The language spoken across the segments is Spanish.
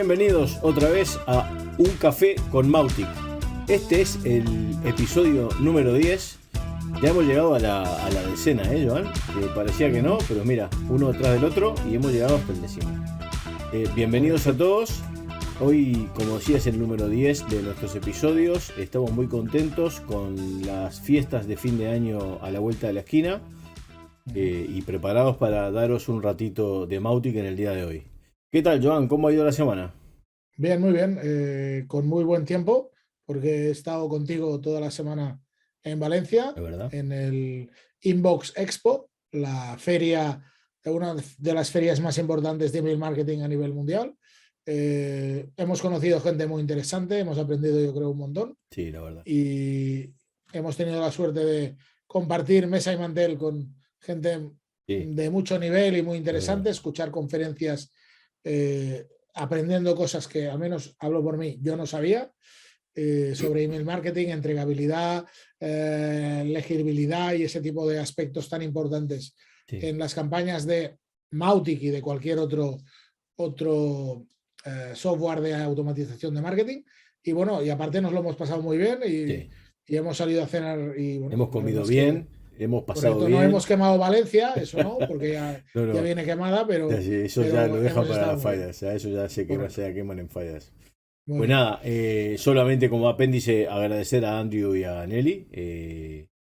Bienvenidos otra vez a Un Café con Mautic. Este es el episodio número 10. Ya hemos llegado a la decena, Joan? Que parecía que no, pero mira, uno detrás del otro y hemos llegado hasta el décimo. Bienvenidos a todos. Hoy, como decía, es el número 10 de nuestros episodios. Estamos muy contentos con las fiestas de fin de año a la vuelta de la esquina y preparados para daros un ratito de Mautic en el día de hoy. ¿Qué tal, Joan? ¿Cómo ha ido la semana? Bien, muy bien, con muy buen tiempo, porque he estado contigo toda la semana en Valencia, ¿Es verdad? en el Inbox Expo, la feria, una de las ferias más importantes de email marketing a nivel mundial. Hemos conocido gente muy interesante, hemos aprendido, yo creo, un montón. Sí, la verdad. Y hemos tenido la suerte de compartir mesa y mantel con gente de mucho nivel y muy interesante, escuchar conferencias, aprendiendo cosas que, al menos hablo por mí, yo no sabía, sobre email marketing, entregabilidad, legibilidad y ese tipo de aspectos tan importantes en las campañas de Mautic y de cualquier otro software de automatización de marketing. Y bueno, y aparte nos lo hemos pasado muy bien y hemos salido a cenar y bueno, hemos comido bien, hemos pasado correcto, bien. no hemos quemado Valencia, eso no, porque ya, no. ya viene quemada, pero Eso ya lo dejan para las muy bien. fallas, eso ya se queman en fallas. Muy Pues bien. nada, solamente como apéndice agradecer a Andrew y a Nelly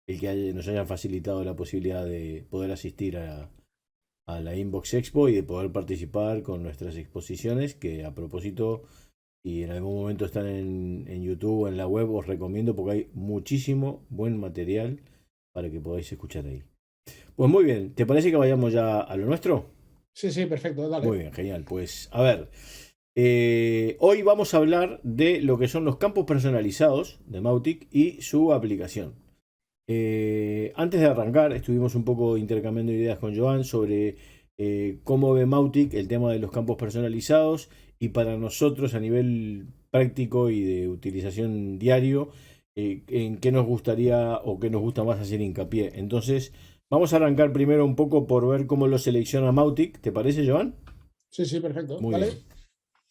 el que nos hayan facilitado la posibilidad de poder asistir a la Inbox Expo y de poder participar con nuestras exposiciones, que a propósito, y en algún momento están en YouTube o en la web, os recomiendo porque hay muchísimo buen material para que podáis escuchar ahí. Pues muy bien, ¿te parece que vayamos ya a lo nuestro? Sí, sí, perfecto, dale. Muy bien, genial. Pues a ver, hoy vamos a hablar de lo que son los campos personalizados de Mautic y su aplicación. Antes de arrancar, estuvimos un poco intercambiando ideas con Joan sobre cómo ve Mautic el tema de los campos personalizados y para nosotros a nivel práctico y de utilización diario, en qué nos gustaría o qué nos gusta más hacer hincapié. Entonces, vamos a arrancar primero un poco por ver cómo lo selecciona Mautic. ¿Te parece, Joan? Sí, sí, perfecto, Muy dale. bien.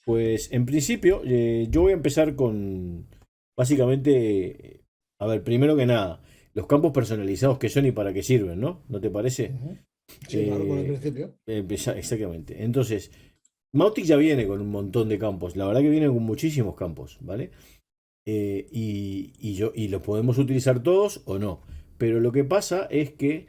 Pues en principio, yo voy a empezar con básicamente, a ver, primero que nada, los campos personalizados que son y para qué sirven, ¿no? ¿No te parece? Sí, claro, por el principio. Exactamente. Entonces, Mautic ya viene con un montón de campos. La verdad que viene con muchísimos campos, ¿vale? Y los podemos utilizar todos o no. Pero lo que pasa es que,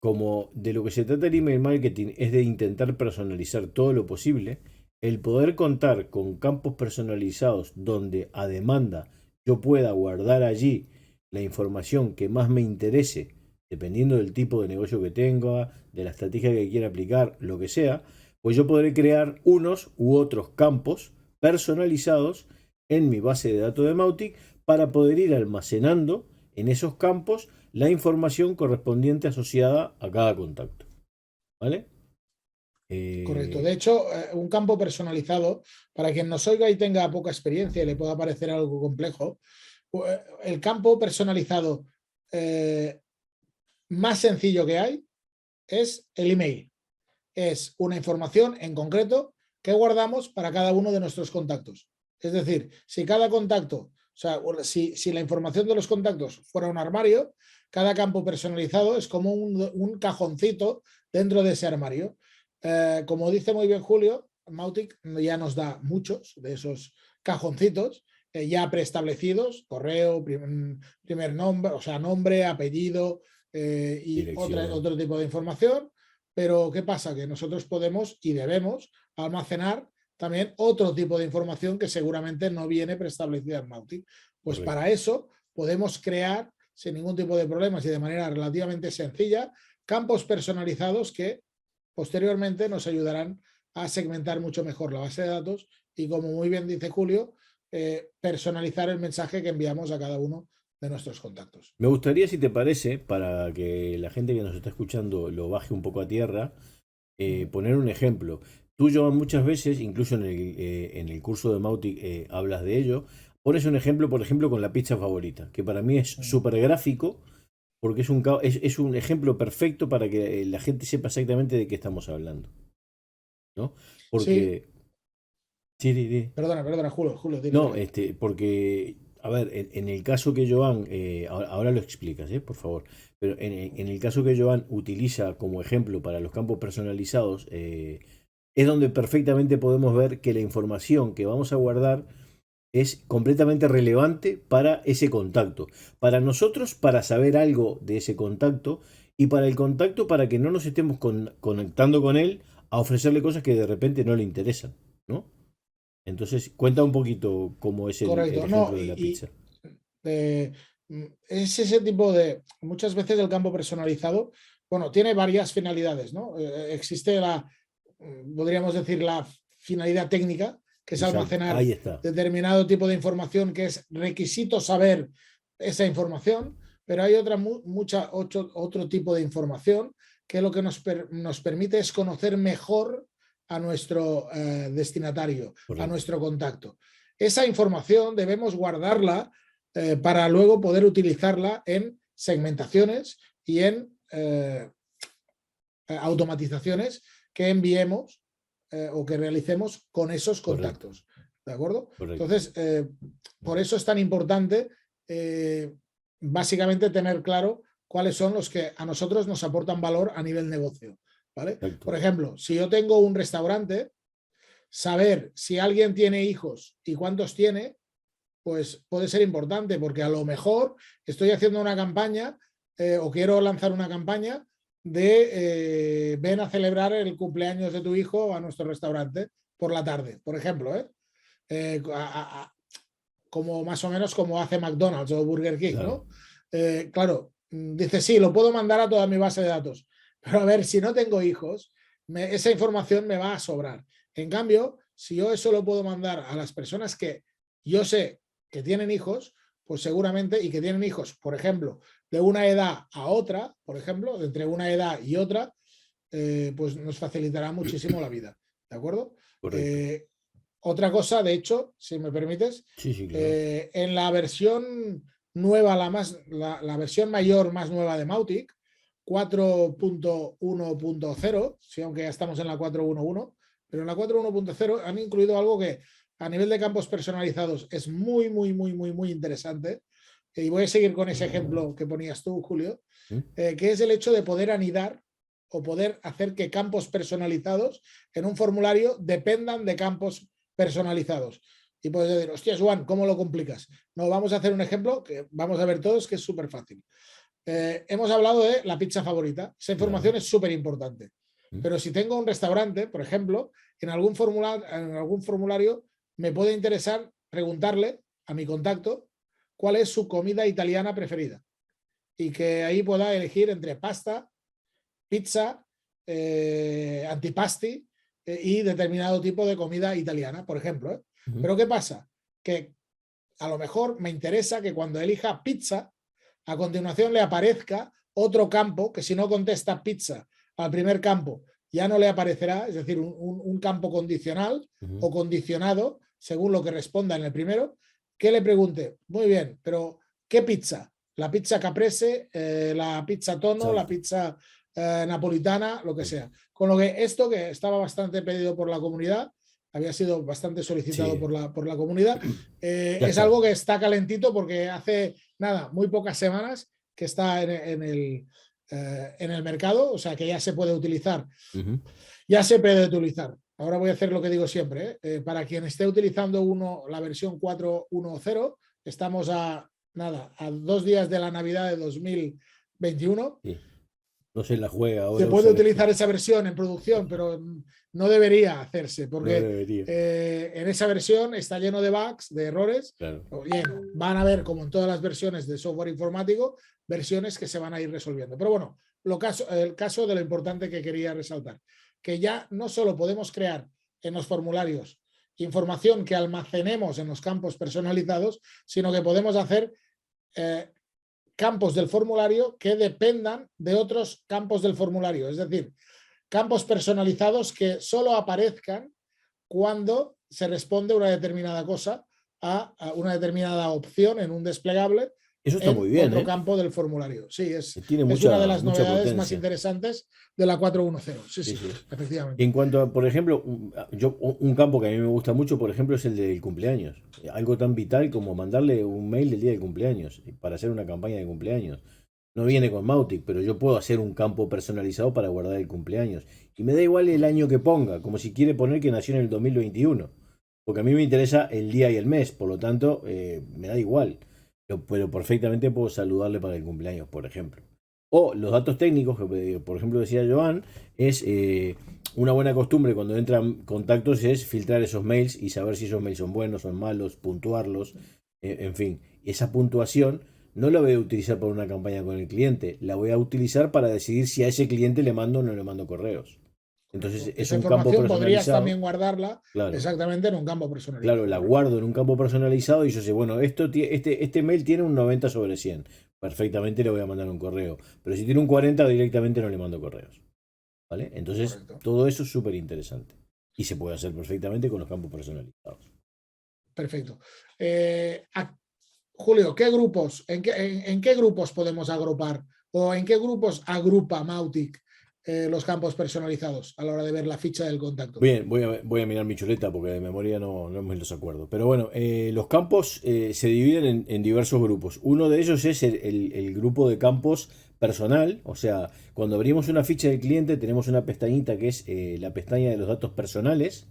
como de lo que se trata el email marketing es de intentar personalizar todo lo posible, el poder contar con campos personalizados donde a demanda yo pueda guardar allí la información que más me interese, dependiendo del tipo de negocio que tenga, de la estrategia que quiera aplicar, lo que sea, pues yo podré crear unos u otros campos personalizados en mi base de datos de Mautic para poder ir almacenando en esos campos la información correspondiente asociada a cada contacto. ¿Vale? Correcto. De hecho, un campo personalizado, para quien nos oiga y tenga poca experiencia y le pueda parecer algo complejo, el campo personalizado más sencillo que hay es el email. Es una información en concreto que guardamos para cada uno de nuestros contactos. Es decir, si cada contacto, o sea, si la información de los contactos fuera un armario, cada campo personalizado es como un cajoncito dentro de ese armario. Como dice muy bien Julio, Mautic ya nos da muchos de esos cajoncitos ya preestablecidos, correo, primer nombre, o sea, nombre, apellido y otro tipo de información. Pero ¿qué pasa? Que nosotros podemos y debemos almacenar también otro tipo de información que seguramente no viene preestablecida en Mautic. Pues correcto. Para eso podemos crear sin ningún tipo de problemas y de manera relativamente sencilla campos personalizados que posteriormente nos ayudarán a segmentar mucho mejor la base de datos y, como muy bien dice Julio, personalizar el mensaje que enviamos a cada uno de nuestros contactos. Me gustaría, si te parece, para que la gente que nos está escuchando lo baje un poco a tierra, poner un ejemplo. Tú, Joan, muchas veces, incluso en el curso de Mautic hablas de ello, pones un ejemplo, por ejemplo, con la pizza favorita, que para mí es súper gráfico, porque es un ejemplo perfecto para que la gente sepa exactamente de qué estamos hablando, ¿no? Porque... Sí, sí, sí. Perdona, Julio, dime, No, dime. porque, a ver, en el caso que Joan, ahora lo explicas, por favor, pero en el caso que Joan utiliza como ejemplo para los campos personalizados, es donde perfectamente podemos ver que la información que vamos a guardar es completamente relevante para ese contacto. Para nosotros, para saber algo de ese contacto, y para el contacto, para que no nos estemos conectando con él a ofrecerle cosas que de repente no le interesan, ¿no? Entonces, cuenta un poquito cómo es el Correcto. No, ejemplo de la pizza. eh, es ese tipo de, muchas veces el campo personalizado, bueno, tiene varias finalidades, ¿no? Existe podríamos decir, la finalidad técnica, que es Exacto, almacenar ahí está. determinado tipo de información que es requisito saber esa información, pero hay otro tipo de información que lo que nos permite es conocer mejor a nuestro destinatario, a Correcto, nuestro contacto. Esa información debemos guardarla para luego poder utilizarla en segmentaciones y en automatizaciones que enviemos o que realicemos con esos correcto, contactos. ¿De acuerdo? correcto. Entonces, por eso es tan importante básicamente tener claro cuáles son los que a nosotros nos aportan valor a nivel negocio. ¿Vale? Exacto. Por ejemplo, si yo tengo un restaurante, saber si alguien tiene hijos y cuántos tiene, pues puede ser importante, porque a lo mejor estoy haciendo una campaña o quiero lanzar una campaña de ven a celebrar el cumpleaños de tu hijo a nuestro restaurante por la tarde, por ejemplo, como más o menos como hace McDonald's o Burger King, Claro, ¿no? Claro, dice, sí, lo puedo mandar a toda mi base de datos, pero a ver, si no tengo hijos, esa información me va a sobrar. En cambio, si yo eso lo puedo mandar a las personas que yo sé que tienen hijos, pues seguramente, y que tienen hijos, por ejemplo, de una edad a otra, por ejemplo, de entre una edad y otra, pues nos facilitará muchísimo la vida. ¿De acuerdo? correcto. Eh, Otra cosa, de hecho, si me permites, Sí, sí, claro. en la versión nueva, la versión mayor más nueva de Mautic, 4.1.0, sí, aunque ya estamos en la 4.1.1, pero en la 4.1.0 han incluido algo que a nivel de campos personalizados es muy, muy, muy, muy, muy interesante. Y voy a seguir con ese ejemplo que ponías tú, Julio, ¿Mm? que es el hecho de poder anidar o poder hacer que campos personalizados en un formulario dependan de campos personalizados. Y puedes decir, hostia, Juan, ¿cómo lo complicas? No, vamos a hacer un ejemplo que vamos a ver todos, que es súper fácil. Hemos hablado de la pizza favorita. Esa Claro. información es súper importante. ¿Mm? Pero si tengo un restaurante, por ejemplo, en algún formulario me puede interesar preguntarle a mi contacto cuál es su comida italiana preferida. Y que ahí pueda elegir entre pasta, pizza, antipasti y determinado tipo de comida italiana, por ejemplo. ¿Mm? Pero ¿qué pasa? Que a lo mejor me interesa que cuando elija pizza, a continuación le aparezca otro campo que si no contesta pizza al primer campo ya no le aparecerá, es decir, un campo condicional ¿Mm? o condicionado según lo que responda en el primero, que le pregunte, muy bien, pero ¿qué pizza? La pizza caprese, la pizza tono, la Exacto, pizza napolitana, lo que exacto. sea. Con lo que esto que estaba bastante pedido por la comunidad, había sido bastante solicitado Sí, por la comunidad, ya es está. algo que está calentito porque hace nada, muy pocas semanas que está en el mercado, o sea que ya se puede utilizar. Ujú. Ya se puede utilizar. Ahora voy a hacer lo que digo siempre. Para quien esté utilizando la versión 4.1.0, estamos a nada, a 2 días de la Navidad de 2021. Sí. No se la juega Se ahora puede usar. utilizar esa versión en producción, pero no debería hacerse No porque debería. en esa versión está lleno de bugs, de errores. Claro. Lleno. Van a ver, como en todas las versiones de software informático, versiones que se van a ir resolviendo. Pero bueno, el caso de lo importante que quería resaltar, que ya no solo podemos crear en los formularios información que almacenemos en los campos personalizados, sino que podemos hacer campos del formulario que dependan de otros campos del formulario, es decir, campos personalizados que solo aparezcan cuando se responde una determinada cosa a una determinada opción en un desplegable Eso está en muy bien, otro campo del formulario. Sí, Tiene es una de las mucha novedades más potencia. interesantes de la 4.1.0. Sí, Sí, sí, sí. efectivamente. En cuanto a, por ejemplo, un campo que a mí me gusta mucho, por ejemplo, es el del cumpleaños. Algo tan vital como mandarle un mail del día del cumpleaños para hacer una campaña de cumpleaños. No viene con Mautic, pero yo puedo hacer un campo personalizado para guardar el cumpleaños. Y me da igual el año que ponga, como si quiere poner que nació en el 2021. Porque a mí me interesa el día y el mes, por lo tanto, me da igual. Pero perfectamente puedo saludarle para el cumpleaños, por ejemplo. O los datos técnicos, que por ejemplo decía Joan, es una buena costumbre cuando entran contactos es filtrar esos mails y saber si esos mails son buenos, son malos, puntuarlos, en fin. Esa puntuación no la voy a utilizar para una campaña con el cliente, la voy a utilizar para decidir si a ese cliente le mando o no le mando correos. Entonces es Esa un campo información podrías personalizado, también guardarla claro. exactamente en un campo Claro, personalizado, la correcto. guardo en un campo personalizado y yo sé, bueno, este mail tiene un 90/100. Perfectamente le voy a mandar un correo. Pero si tiene un 40, directamente no le mando correos. ¿Vale? Entonces, Correcto. todo eso es súper interesante. Y se puede hacer perfectamente con los campos personalizados. Perfecto. Julio, ¿qué grupos, en qué grupos podemos agrupar o en qué grupos agrupa Mautic los campos personalizados a la hora de ver la ficha del contacto? Bien, voy a mirar mi chuleta porque de memoria no me los acuerdo. Pero bueno, los campos se dividen en diversos grupos. Uno de ellos es el grupo de campos personal. O sea, cuando abrimos una ficha del cliente tenemos una pestañita que es la pestaña de los datos personales.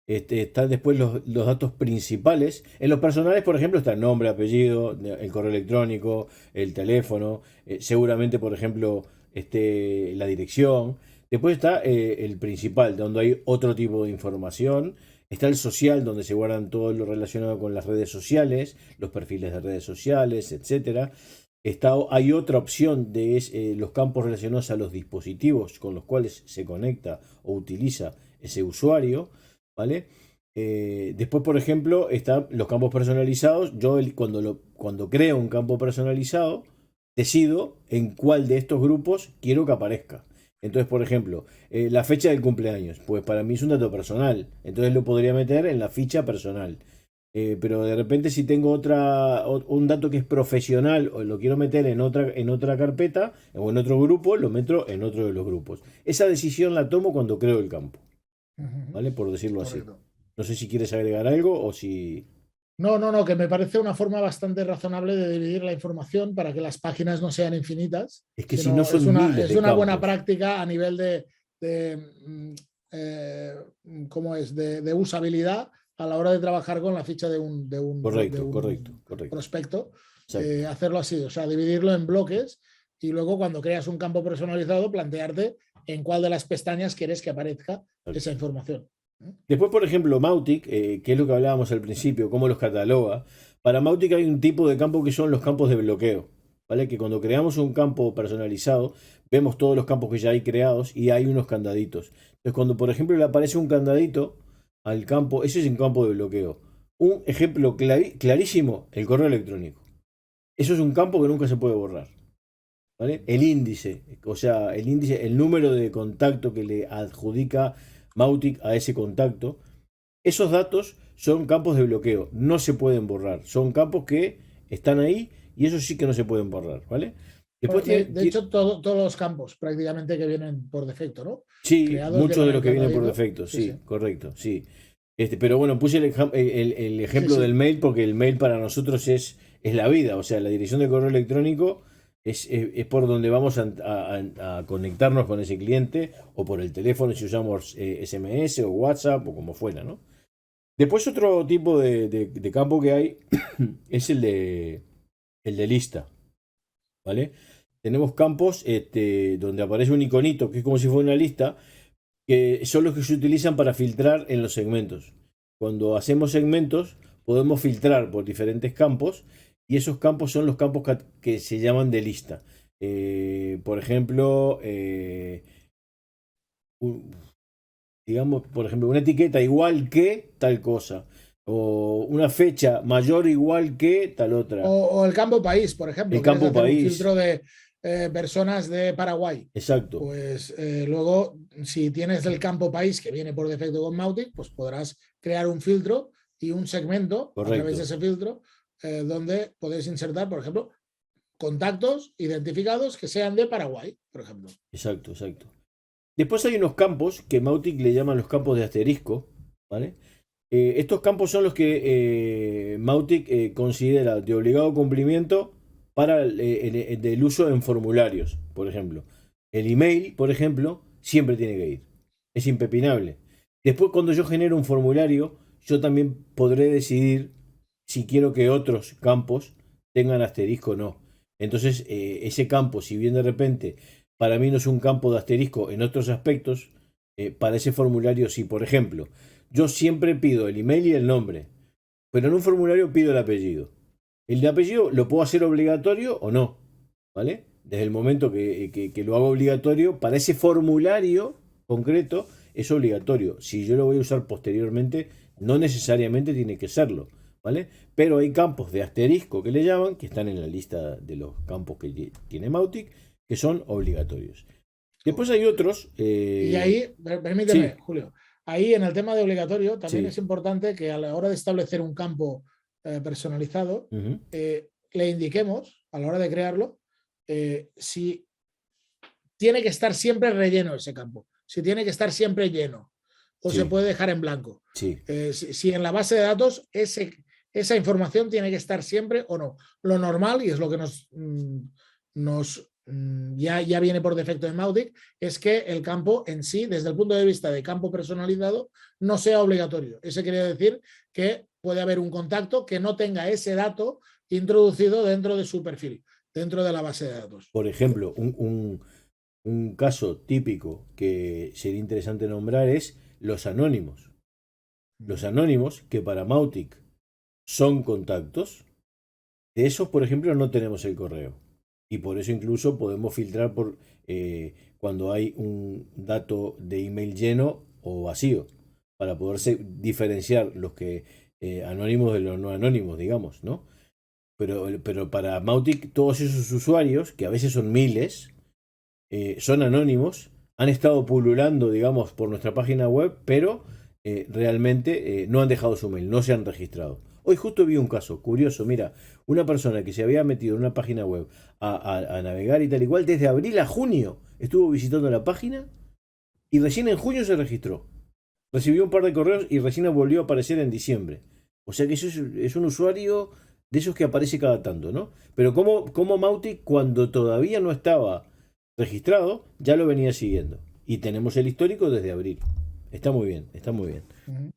Están después los datos principales. En los personales, por ejemplo, está el nombre, apellido, el correo electrónico, el teléfono, seguramente, por ejemplo, la dirección. Después está el principal, donde hay otro tipo de información. Está el social, donde se guardan todo lo relacionado con las redes sociales, los perfiles de redes sociales, etcétera. Hay otra opción de los campos relacionados a los dispositivos con los cuales se conecta o utiliza ese usuario. ¿Vale? Después, por ejemplo, están los campos personalizados. Yo cuando creo un campo personalizado, decido en cuál de estos grupos quiero que aparezca. Entonces, por ejemplo, la fecha del cumpleaños, pues para mí es un dato personal. Entonces lo podría meter en la ficha personal. Pero de repente si tengo un dato que es profesional o lo quiero meter en otra carpeta o en otro grupo, lo meto en otro de los grupos. Esa decisión la tomo cuando creo el campo. ¿Vale? Por decirlo así. Correcto. No sé si quieres agregar algo o si... No, que me parece una forma bastante razonable de dividir la información para que las páginas no sean infinitas, Es que si no sino son miles es de una buena campos. práctica a nivel ¿cómo es? De usabilidad a la hora de trabajar con la ficha de Correcto, correcto, un correcto. prospecto, Exacto. hacerlo así, o sea, dividirlo en bloques y luego cuando creas un campo personalizado, plantearte en cuál de las pestañas quieres que aparezca esa Exacto. información. Después, por ejemplo, Mautic, que es lo que hablábamos al principio, cómo los cataloga. Para Mautic hay un tipo de campo que son los campos de bloqueo. ¿Vale? Que cuando creamos un campo personalizado, vemos todos los campos que ya hay creados y hay unos candaditos. Entonces, cuando por ejemplo le aparece un candadito al campo, ese es un campo de bloqueo. Un ejemplo clarísimo, el correo electrónico. Eso es un campo que nunca se puede borrar. ¿Vale? El índice, o sea, el número de contacto que le adjudica Mautic a ese contacto, esos datos son campos de bloqueo, no se pueden borrar, son campos que están ahí y esos sí que no se pueden borrar, ¿vale? Después Bueno, de hecho, todos los campos prácticamente que vienen por defecto, ¿no? sí, Creados muchos llevan de el los que vienen por candadito. defecto, Sí, sí. sí, correcto, sí. Pero bueno, puse el Sí, ejemplo del sí. mail porque el mail para nosotros es la vida, o sea, la dirección de correo electrónico es por donde vamos a conectarnos con ese cliente o por el teléfono si usamos SMS o WhatsApp o como fuera, ¿no? Después otro tipo de campo que hay es el de lista, ¿vale? Tenemos campos donde aparece un iconito que es como si fuera una lista, que son los que se utilizan para filtrar en los segmentos. Cuando hacemos segmentos, podemos filtrar por diferentes campos y esos campos son los campos que se llaman de lista. Por ejemplo, un- digamos, por ejemplo, una etiqueta igual que tal cosa. O una fecha mayor igual que tal otra. O el campo país, por El ejemplo, quieres campo hacer un país. filtro de personas de Paraguay. Exacto. Pues luego, si tienes el campo país que viene por defecto con Mautic, pues podrás crear un filtro y un segmento a través de Correcto. ese filtro donde podéis insertar, por ejemplo, contactos identificados que sean de Paraguay, por ejemplo. Exacto, exacto. Después hay unos campos que Mautic le llaman los campos de asterisco, ¿vale? Estos campos son los que Mautic considera de obligado cumplimiento para el uso en formularios, por ejemplo. El email, por ejemplo, siempre tiene que ir. Es impepinable. Después, cuando yo genero un formulario, yo también podré decidir si quiero que otros campos tengan asterisco o no. Entonces, ese campo, si bien de repente para mí no es un campo de asterisco en otros aspectos, para ese formulario sí. Por ejemplo, yo siempre pido el email y el nombre, pero en un formulario pido el apellido. El de apellido lo puedo hacer obligatorio o no, ¿vale? Desde el momento que lo hago obligatorio, para ese formulario concreto es obligatorio. Si yo lo voy a usar posteriormente, no necesariamente tiene que serlo, ¿vale? Pero hay campos de asterisco que le llaman, que están en la lista de los campos que tiene Mautic, que son obligatorios. Después hay otros. Y ahí, permíteme, Sí, Julio, ahí en el tema de obligatorio también sí. es importante que a la hora de establecer un campo personalizado, Ujú, le indiquemos a la hora de crearlo si tiene que estar siempre relleno ese campo, si tiene que estar siempre lleno o se sí, puede dejar en blanco. sí. Si en la base de datos esa información tiene que estar siempre o no. Lo normal, y es lo que ya viene por defecto en Mautic, es que el campo en sí, desde el punto de vista de campo personalizado, no sea obligatorio. Eso quiere decir que puede haber un contacto que no tenga ese dato introducido dentro de su perfil, dentro de la base de datos. Por ejemplo, un caso típico que sería interesante nombrar es los anónimos. Los anónimos, que para Mautic son contactos, de esos, por ejemplo, no tenemos el correo. Y por eso incluso podemos filtrar por cuando hay un dato de email lleno o vacío, para poderse diferenciar los que anónimos de los no anónimos, digamos, ¿no? Pero para Mautic, todos esos usuarios, que a veces son miles, son anónimos, han estado pululando, digamos, por nuestra página web, pero realmente no han dejado su mail, no se han registrado. Hoy justo vi un caso curioso, mira, una persona que se había metido en una página web a navegar y tal igual, desde abril a junio estuvo visitando la página y recién en junio se registró. Recibió un par de correos y recién volvió a aparecer en diciembre. O sea que eso es un usuario de esos que aparece cada tanto, ¿no? Pero como Mautic, cuando todavía no estaba registrado, ya lo venía siguiendo. Y tenemos el histórico desde abril. Está muy bien, está muy bien. Muy bien.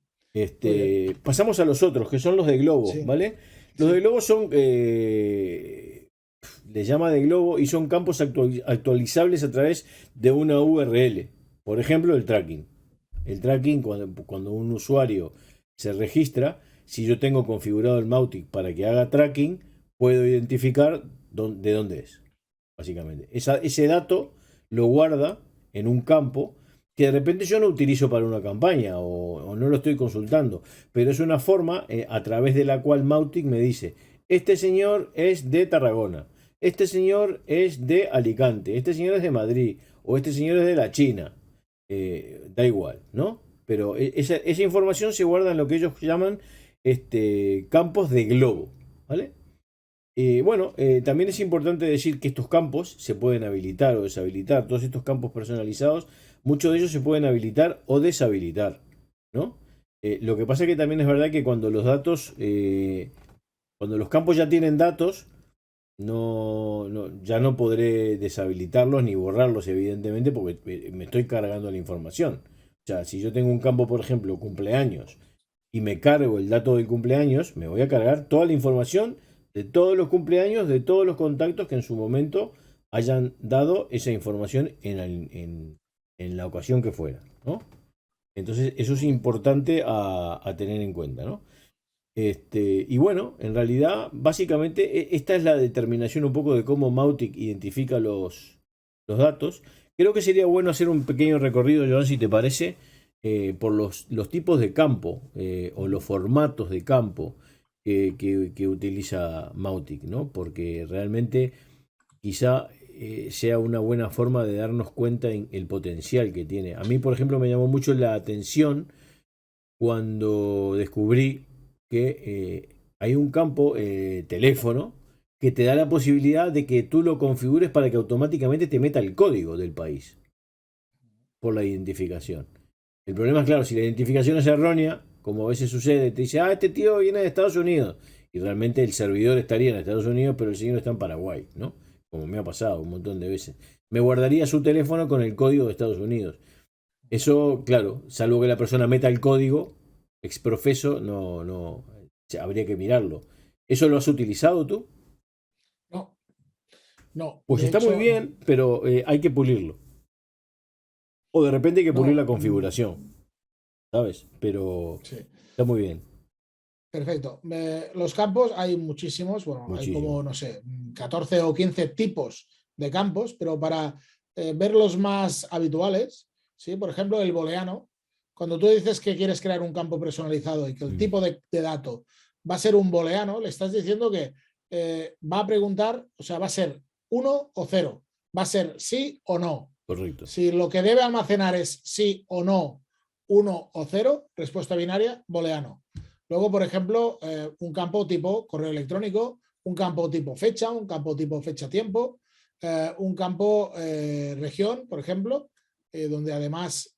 Pasamos a los otros, que son los de Globo, Sí, ¿vale? Los sí. de Globo son, le llama de Globo y son campos actualizables a través de una URL. Por ejemplo, el tracking. El tracking, cuando un usuario se registra, si yo tengo configurado el Mautic para que haga tracking, puedo identificar de dónde es, básicamente. Ese dato lo guarda en un campo que de repente yo no utilizo para una campaña o no lo estoy consultando, pero es una forma a través de la cual Mautic me dice, este señor es de Tarragona, este señor es de Alicante, este señor es de Madrid o este señor es de la China. Da igual, ¿no? Pero esa información se guarda en lo que ellos llaman campos de globo, ¿vale? Bueno, también es importante decir que estos campos se pueden habilitar o deshabilitar. Todos estos campos personalizados, muchos de ellos se pueden habilitar o deshabilitar, ¿no? Lo que pasa es que también es verdad que cuando los datos, cuando los campos ya tienen datos, ya no podré deshabilitarlos ni borrarlos, evidentemente, porque me estoy cargando la información. O sea, si yo tengo un campo, por ejemplo, cumpleaños, y me cargo el dato del cumpleaños, me voy a cargar toda la información de todos los cumpleaños, de todos los contactos que en su momento hayan dado esa información en la ocasión que fuera, ¿no? Entonces, eso es importante a tener en cuenta, ¿no? Y bueno, en realidad, básicamente, esta es la determinación un poco de cómo Mautic identifica los datos. Creo que sería bueno hacer un pequeño recorrido, Joan, si te parece, por los tipos de campo o los formatos de campo que utiliza Mautic, ¿no? Porque realmente quizá sea una buena forma de darnos cuenta en el potencial que tiene. A mí, por ejemplo, me llamó mucho la atención cuando descubrí que hay un campo teléfono que te da la posibilidad de que tú lo configures para que automáticamente te meta el código del país por la identificación. El problema es, claro, si la identificación es errónea, como a veces sucede, te dice, este tío viene de Estados Unidos, y realmente el servidor estaría en Estados Unidos, pero el señor está en Paraguay, ¿no? Como me ha pasado un montón de veces. Me guardaría su teléfono con el código de Estados Unidos. Eso, claro, salvo que la persona meta el código exprofeso, no, habría que mirarlo. ¿Eso lo has utilizado tú? No, no, Pues de está muy hecho, no. bien, pero hay que pulirlo. O de repente hay que pulir No, la configuración, ¿sabes? Pero sí. está muy bien, Perfecto. Los campos hay muchísimos, bueno, hay muchísimo. como, no sé, 14 o 15 tipos de campos, pero para ver los más habituales, ¿sí? Por ejemplo, el booleano. Cuando tú dices que quieres crear un campo personalizado y que el tipo de dato va a ser un booleano, le estás diciendo que va a preguntar, o sea, va a ser 1 o 0, va a ser sí o no. Correcto. Si lo que debe almacenar es sí o no, 1 o 0, respuesta binaria, booleano. Luego, por ejemplo, un campo tipo correo electrónico, un campo tipo fecha, un campo tipo fecha-tiempo, un campo región, por ejemplo, donde además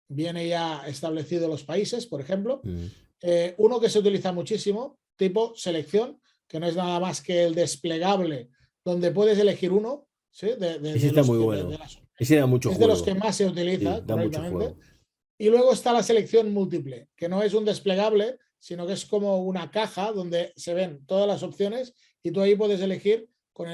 viene ya establecido los países, por ejemplo. Uno que se utiliza muchísimo, tipo selección, que no es nada más que el desplegable, donde puedes elegir uno, ¿sí? Ese está muy bueno. Ese da mucho Es de los que juego. más se Sí, utiliza da mucho correctamente. juego. Y luego está la selección múltiple, que no es un desplegable, sino que es como una caja donde se ven todas las opciones y tú ahí puedes elegir con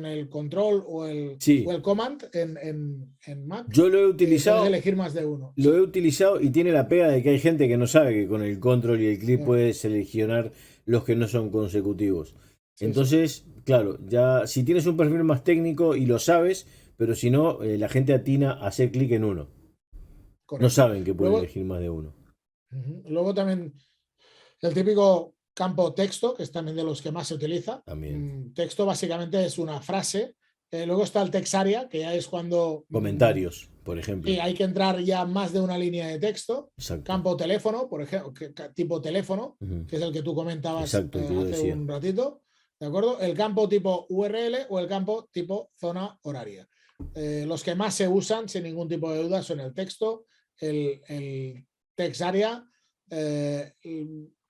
el control o Sí, el command en Mac, yo lo he puedes utilizado. elegir más de uno. Lo he Sí, utilizado y tiene la pega de que hay gente que no sabe que con el control y el clic puedes seleccionar los que no son consecutivos. sí, sí, Entonces, claro, ya si tienes un perfil más técnico y lo sabes, pero si no, la gente atina a hacer clic en uno. No correcto. saben que pueden Luego, elegir más de uno. luego también el típico campo texto, que es también de los que más se utiliza. También. Texto básicamente es una frase. Luego está el texaria, que ya es cuando Comentarios, por ejemplo. sí, hay que entrar ya más de una línea de texto. Exacto. Campo teléfono, por ejemplo, tipo teléfono, Ujú. que es el que tú comentabas Exacto, el que yo hace decía. un ratito. ¿De acuerdo? El campo tipo URL o el campo tipo zona horaria. Los que más se usan, sin ningún tipo de duda, son el texto, el text area,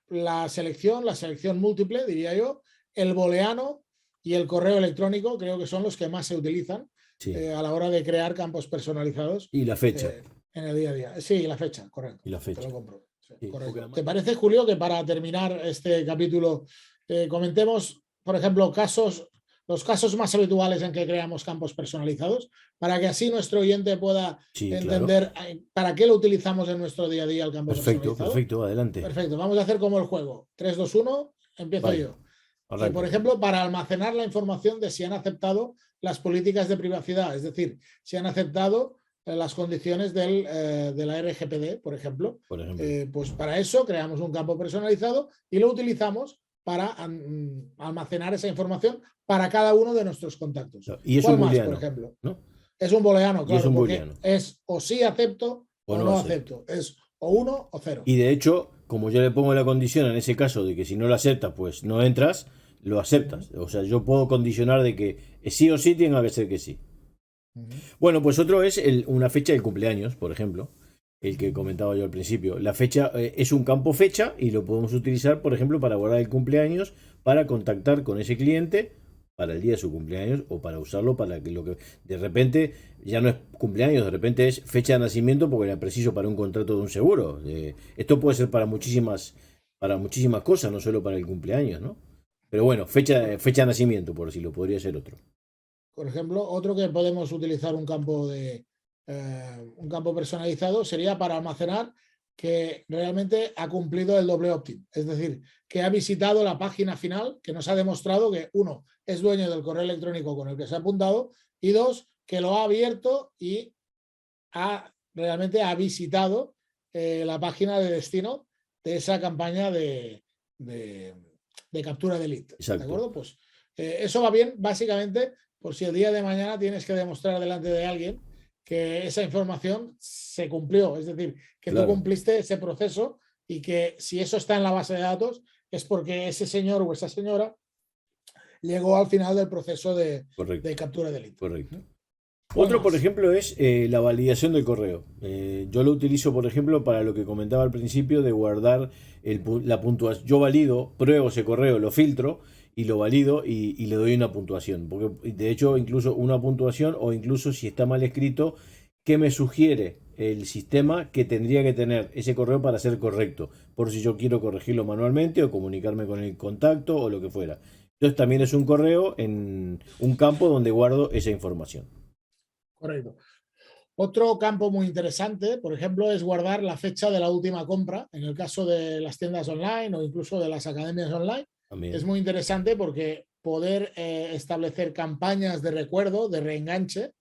la selección múltiple, diría yo, el booleano y el correo electrónico, creo que son los que más se utilizan Sí. a la hora de crear campos personalizados Y la fecha. en el día a día. Sí, la fecha, correcto. Y la Te fecha. lo compro. Sí, Sí, porque correcto. además... ¿Te parece, Julio, que para terminar este capítulo comentemos, por ejemplo, los casos más habituales en que creamos campos personalizados, para que así nuestro oyente pueda Sí, claro. entender para qué lo utilizamos en nuestro día a día el campo Perfecto, personalizado? perfecto, adelante. Perfecto, vamos a hacer como el juego. 3, 2, 1, empiezo Vale, yo. Por arranca. ejemplo, para almacenar la información de si han aceptado las políticas de privacidad, es decir, si han aceptado las condiciones de la RGPD, por ejemplo. Por ejemplo. Pues para eso creamos un campo personalizado y lo utilizamos para almacenar esa información para cada uno de nuestros contactos. Y es ¿Cuál un más, por booleano, ejemplo? ¿no? Es un booleano, Y es claro, un porque booleano. es o sí acepto O o no no acepto. acepto. Es o 1 o 0. Y de hecho, como yo le pongo la condición en ese caso de que si no lo aceptas, pues no entras, lo aceptas. O sea, yo puedo condicionar de que sí o sí tenga que ser que sí. Bueno, pues otro es una fecha del cumpleaños, por ejemplo, el que comentaba yo al principio. La fecha es un campo fecha y lo podemos utilizar, por ejemplo, para guardar el cumpleaños, para contactar con ese cliente para el día de su cumpleaños o para usarlo para que lo que de repente ya no es cumpleaños, de repente es fecha de nacimiento porque la preciso para un contrato de un seguro. Esto puede ser para muchísimas cosas, no solo para el cumpleaños, ¿no? Pero bueno, fecha de nacimiento, por decirlo, podría ser otro. Por ejemplo, otro que podemos utilizar un campo personalizado sería para almacenar que realmente ha cumplido el doble opt-in, es decir, que ha visitado la página final, que nos ha demostrado que, uno, es dueño del correo electrónico con el que se ha apuntado y dos, que lo ha abierto y realmente ha visitado la página de destino de esa campaña de captura de lead. ¿De Exacto. acuerdo? Pues eso va bien básicamente por si el día de mañana tienes que demostrar delante de alguien que esa información se cumplió, es decir, que Claro. tú cumpliste ese proceso y que si eso está en la base de datos es porque ese señor o esa señora llegó al final del proceso de captura de lead. Correcto. Otro, por ejemplo, es la validación del correo. Yo lo utilizo, por ejemplo, para lo que comentaba al principio de guardar la puntuación. Yo valido, pruebo ese correo, lo filtro y lo valido y le doy una puntuación. Porque de hecho, incluso una puntuación o incluso si está mal escrito, ¿qué me sugiere el sistema que tendría que tener ese correo para ser correcto? Por si yo quiero corregirlo manualmente o comunicarme con el contacto o lo que fuera. Entonces también es un correo en un campo donde guardo esa información. Correcto. Otro campo muy interesante, por ejemplo, es guardar la fecha de la última compra, en el caso de las tiendas online o incluso de las academias online. También. Es muy interesante porque poder establecer campañas de recuerdo, de reenganche,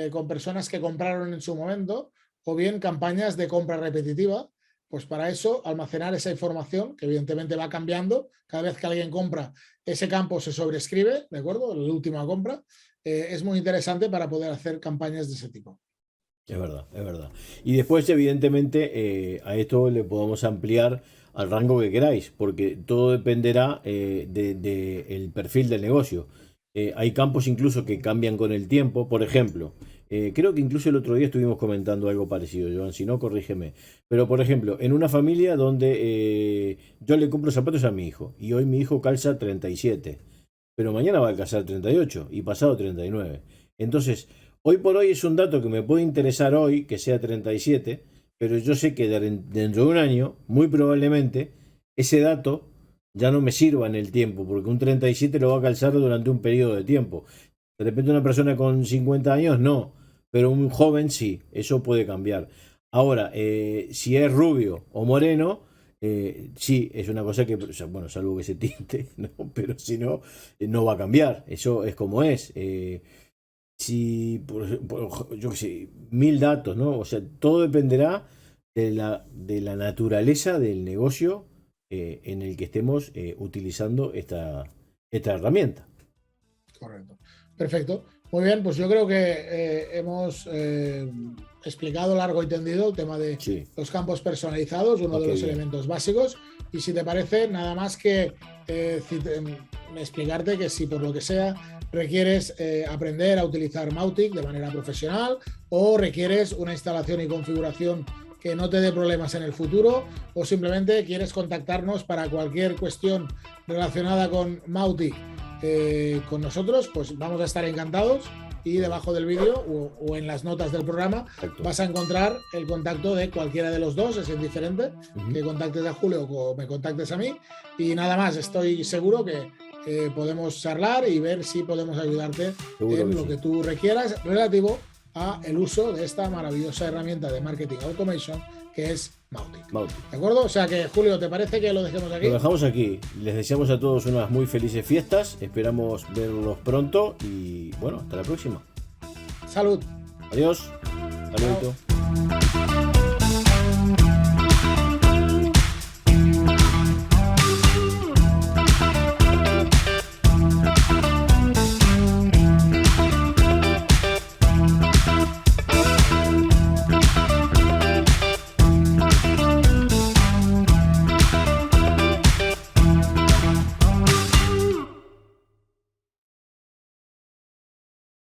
con personas que compraron en su momento, o bien campañas de compra repetitiva, pues para eso almacenar esa información, que evidentemente va cambiando, cada vez que alguien compra, ese campo se sobrescribe, ¿de acuerdo? La última compra. Es muy interesante para poder hacer campañas de ese tipo. Es verdad, es verdad. Y después, evidentemente, a esto le podemos ampliar al rango que queráis, porque todo dependerá del perfil del negocio. Hay campos incluso que cambian con el tiempo. Por ejemplo, creo que incluso el otro día estuvimos comentando algo parecido, Joan, si no, corrígeme. Pero, por ejemplo, en una familia donde yo le compro zapatos a mi hijo y hoy mi hijo calza 37. Pero mañana va a alcanzar 38 y pasado 39. Entonces, hoy por hoy es un dato que me puede interesar hoy, que sea 37, pero yo sé que dentro de un año, muy probablemente, ese dato ya no me sirva en el tiempo, porque un 37 lo va a calzar durante un periodo de tiempo. De repente una persona con 50 años no, pero un joven sí, eso puede cambiar. Ahora, si es rubio o moreno, sí, es una cosa que, bueno, salvo que se tinte, ¿no? Pero si no, no va a cambiar. Eso es como es. Si, yo qué sé, 1000 datos, ¿no? O sea, todo dependerá de la naturaleza del negocio en el que estemos utilizando esta herramienta. Correcto. Perfecto. Muy bien, pues yo creo que hemos explicado largo y tendido el tema de los campos personalizados, uno de los elementos básicos. Y si te parece, nada más que explicarte que si por lo que sea requieres aprender a utilizar Mautic de manera profesional o requieres una instalación y configuración que no te dé problemas en el futuro o simplemente quieres contactarnos para cualquier cuestión relacionada con Mautic con nosotros, pues vamos a estar encantados y debajo del vídeo o en las notas del programa vas a encontrar el contacto de cualquiera de los dos, es indiferente que contactes a Julio o me contactes a mí y nada más, estoy seguro que podemos charlar y ver si podemos ayudarte en lo que tú requieras relativo a el uso de esta maravillosa herramienta de marketing automation que es Mautic. ¿De acuerdo? O sea que, Julio, ¿te parece que lo dejemos aquí? Lo dejamos aquí. Les deseamos a todos unas muy felices fiestas. Esperamos verlos pronto y, bueno, hasta la próxima. Salud. Adiós. Saludito.